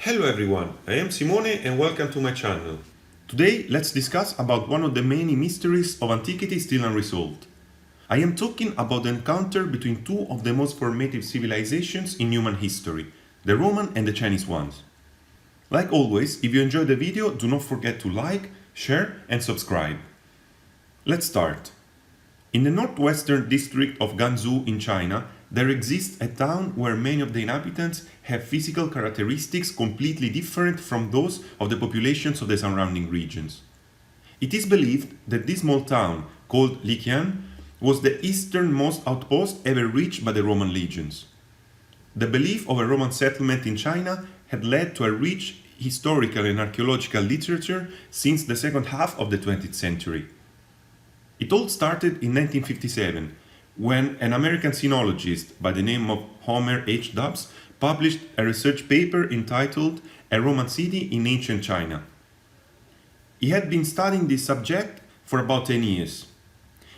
Hello everyone, I am Simone and welcome to my channel. Today let's discuss about one of the many mysteries of antiquity still unresolved. I am talking about the encounter between two of the most formative civilizations in human history, the Roman and the Chinese ones. Like always, if you enjoyed the video, do not forget to like, share and subscribe. Let's start. In the northwestern district of Gansu in China, there exists a town where many of the inhabitants have physical characteristics completely different from those of the populations of the surrounding regions. It is believed that this small town, called Liqian, was the easternmost outpost ever reached by the Roman legions. The belief of a Roman settlement in China had led to a rich historical and archaeological literature since the second half of the 20th century. It all started in 1957, when an American sinologist by the name of Homer H. Dubs published a research paper entitled A Roman City in Ancient China. He had been studying this subject for about 10 years.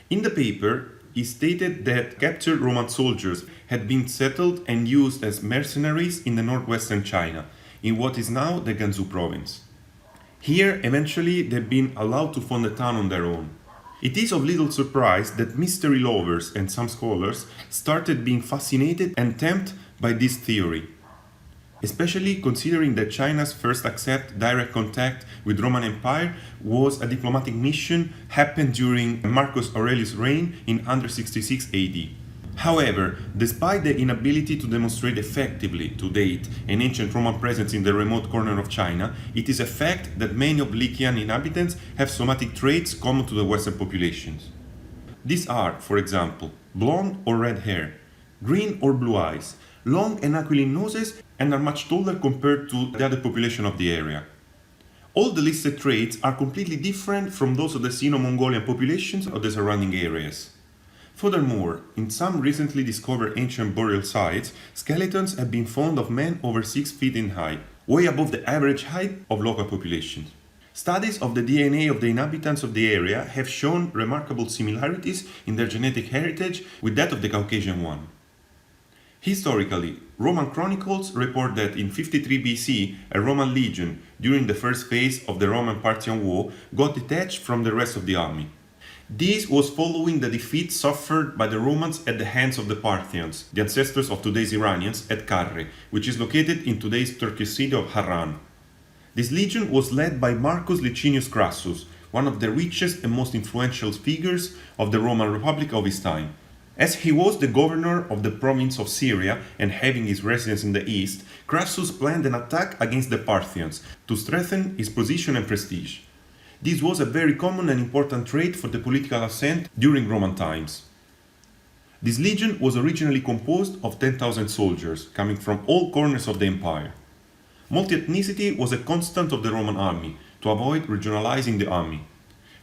In the paper, he stated that captured Roman soldiers had been settled and used as mercenaries in the northwestern China, in what is now the Gansu province. Here, eventually, they've been allowed to found a town on their own. It is of little surprise that mystery lovers and some scholars started being fascinated and tempted by this theory, especially considering that China's first accept direct contact with Roman Empire was a diplomatic mission happened during Marcus Aurelius' reign in 166 AD. However, despite the inability to demonstrate effectively, to date, an ancient Roman presence in the remote corner of China, it is a fact that many of Liqian inhabitants have somatic traits common to the Western populations. These are, for example, blonde or red hair, green or blue eyes, long and aquiline noses, and are much taller compared to the other population of the area. All the listed traits are completely different from those of the Sino-Mongolian populations of the surrounding areas. Furthermore, in some recently discovered ancient burial sites, skeletons have been found of men over 6 feet in height, way above the average height of local populations. Studies of the DNA of the inhabitants of the area have shown remarkable similarities in their genetic heritage with that of the Caucasian one. Historically, Roman chronicles report that in 53 BC, a Roman legion, during the first phase of the Roman-Parthian War, got detached from the rest of the army. This was following the defeat suffered by the Romans at the hands of the Parthians, the ancestors of today's Iranians, at Carrhae, which is located in today's Turkish city of Harran. This legion was led by Marcus Licinius Crassus, one of the richest and most influential figures of the Roman Republic of his time. As he was the governor of the province of Syria and having his residence in the east, Crassus planned an attack against the Parthians to strengthen his position and prestige. This was a very common and important trait for the political ascent during Roman times. This legion was originally composed of 10,000 soldiers coming from all corners of the empire. Multi-ethnicity was a constant of the Roman army to avoid regionalizing the army.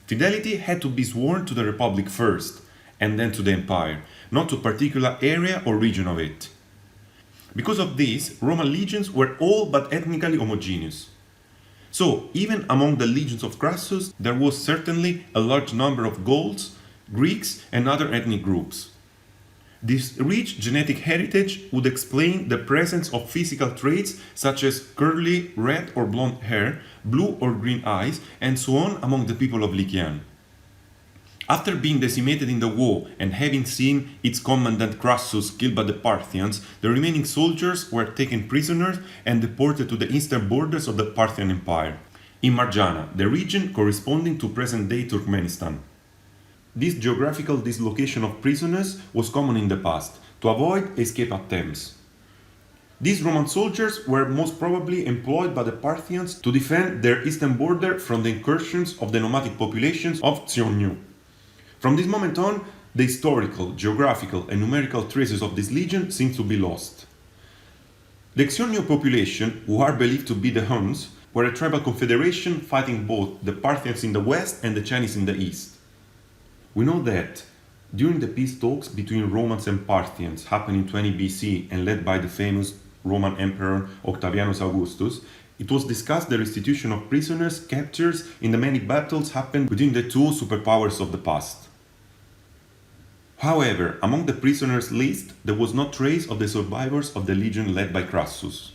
Fidelity had to be sworn to the Republic first and then to the empire, not to a particular area or region of it. Because of this, Roman legions were all but ethnically homogeneous. So, even among the legions of Crassus, there was certainly a large number of Gauls, Greeks, and other ethnic groups. This rich genetic heritage would explain the presence of physical traits such as curly, red or blonde hair, blue or green eyes, and so on among the people of Liqian. After being decimated in the war and having seen its commandant Crassus killed by the Parthians, the remaining soldiers were taken prisoners and deported to the eastern borders of the Parthian Empire, in Marjana, the region corresponding to present-day Turkmenistan. This geographical dislocation of prisoners was common in the past, to avoid escape attempts. These Roman soldiers were most probably employed by the Parthians to defend their eastern border from the incursions of the nomadic populations of Xiongnu. From this moment on, the historical, geographical and numerical traces of this legion seem to be lost. The Xiongnu population, who are believed to be the Huns, were a tribal confederation fighting both the Parthians in the west and the Chinese in the east. We know that during the peace talks between Romans and Parthians happened in 20 BC and led by the famous Roman Emperor Octavianus Augustus, it was discussed the restitution of prisoners captured in the many battles happened between the two superpowers of the past. However, among the prisoners' list, there was no trace of the survivors of the legion led by Crassus.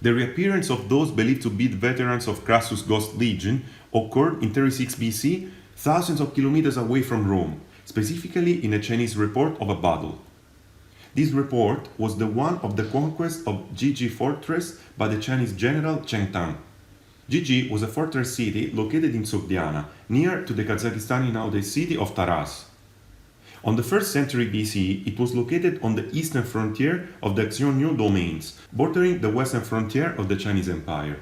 The reappearance of those believed to be the veterans of Crassus' Ghost Legion occurred in 36 BC, thousands of kilometers away from Rome, specifically in a Chinese report of a battle. This report was the one of the conquest of Jiji Fortress by the Chinese general Cheng Tang. Jiji was a fortress city located in Sogdiana, near to the Kazakhstani nowadays city of Taraz. On the 1st century BC, it was located on the eastern frontier of the Xiongnu domains, bordering the western frontier of the Chinese Empire.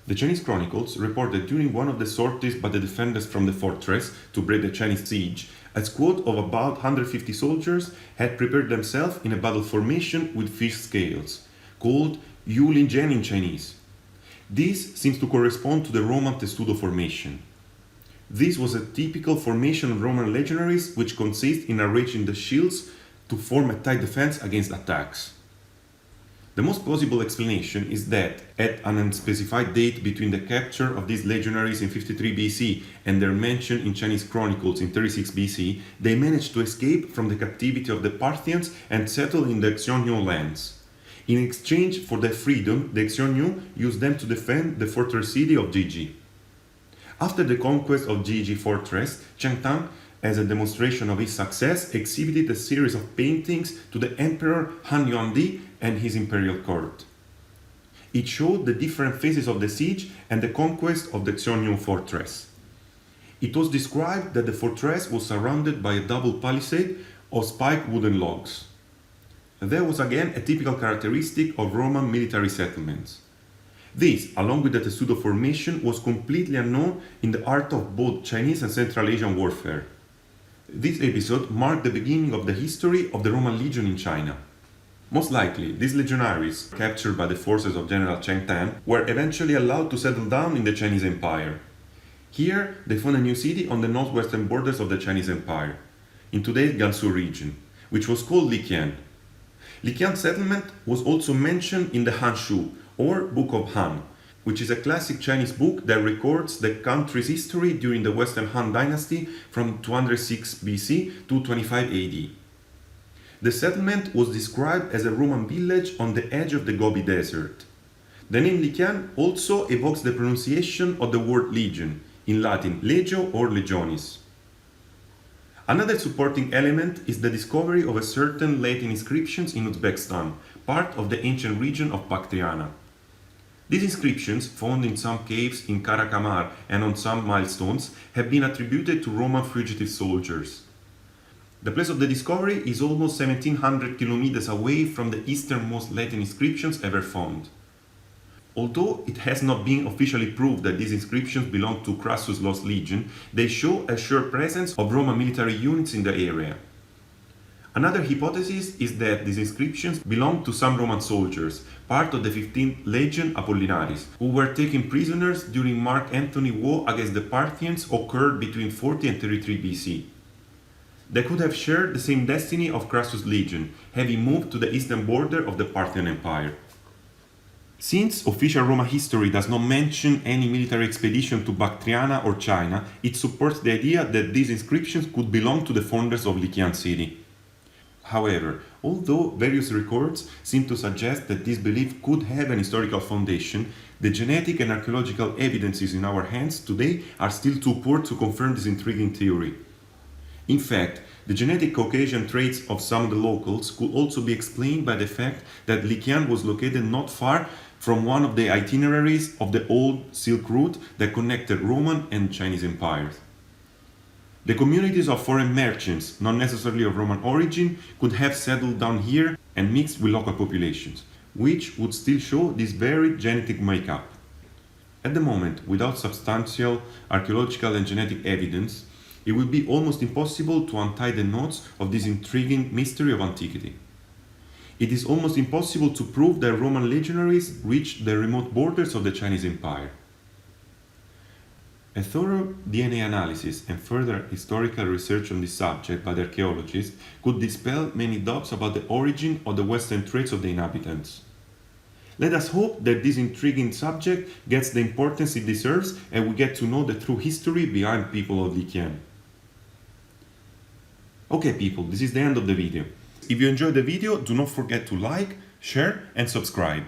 The Chinese chronicles report that during one of the sorties by the defenders from the fortress to break the Chinese siege, a squad of about 150 soldiers had prepared themselves in a battle formation with fish scales, called Yulingen in Chinese. This seems to correspond to the Roman testudo formation. This was a typical formation of Roman legionaries which consists in arranging the shields to form a tight defense against attacks. The most plausible explanation is that, at an unspecified date between the capture of these legionaries in 53 BC and their mention in Chinese chronicles in 36 BC, they managed to escape from the captivity of the Parthians and settle in the Xiongnu lands. In exchange for their freedom, the Xiongnu used them to defend the fortress city of Jiji. After the conquest of Jiji Fortress, Cheng Tang, as a demonstration of his success, exhibited a series of paintings to the Emperor Han Yuandi and his imperial court. It showed the different phases of the siege and the conquest of the Xiongnu fortress. It was described that the fortress was surrounded by a double palisade of spiked wooden logs. There was again a typical characteristic of Roman military settlements. This, along with the testudo formation, was completely unknown in the art of both Chinese and Central Asian warfare. This episode marked the beginning of the history of the Roman legion in China. Most likely, these legionaries, captured by the forces of General Cheng Tang, were eventually allowed to settle down in the Chinese Empire. Here, they found a new city on the northwestern borders of the Chinese Empire, in today's Gansu region, which was called Liqian. Liqian settlement was also mentioned in the Han Shu, or Book of Han, which is a classic Chinese book that records the country's history during the Western Han dynasty from 206 BC to 25 AD. The settlement was described as a Roman village on the edge of the Gobi Desert. The name Liqian also evokes the pronunciation of the word legion, in Latin legio or legionis. Another supporting element is the discovery of a certain Latin inscriptions in Uzbekistan, part of the ancient region of Bactriana. These inscriptions, found in some caves in Karakamar and on some milestones, have been attributed to Roman fugitive soldiers. The place of the discovery is almost 1700 kilometers away from the easternmost Latin inscriptions ever found. Although it has not been officially proved that these inscriptions belong to Crassus' Lost Legion, they show a sure presence of Roman military units in the area. Another hypothesis is that these inscriptions belong to some Roman soldiers, part of the 15th Legion Apollinaris, who were taken prisoners during Mark Antony's war against the Parthians occurred between 40 and 33 BC. They could have shared the same destiny of Crassus' Legion, having moved to the eastern border of the Parthian Empire. Since official Roman history does not mention any military expedition to Bactriana or China, it supports the idea that these inscriptions could belong to the founders of Liqian city. However, although various records seem to suggest that this belief could have an historical foundation, the genetic and archaeological evidences in our hands today are still too poor to confirm this intriguing theory. In fact, the genetic Caucasian traits of some of the locals could also be explained by the fact that Liqian was located not far from one of the itineraries of the old Silk Route that connected Roman and Chinese empires. The communities of foreign merchants, not necessarily of Roman origin, could have settled down here and mixed with local populations, which would still show this varied genetic makeup. At the moment, without substantial archaeological and genetic evidence, it would be almost impossible to untie the knots of this intriguing mystery of antiquity. It is almost impossible to prove that Roman legionaries reached the remote borders of the Chinese Empire. A thorough DNA analysis and further historical research on this subject by the archaeologists could dispel many doubts about the origin of the Western traits of the inhabitants. Let us hope that this intriguing subject gets the importance it deserves and we get to know the true history behind people of Liqian. Okay people, this is the end of the video. If you enjoyed the video, do not forget to like, share and subscribe.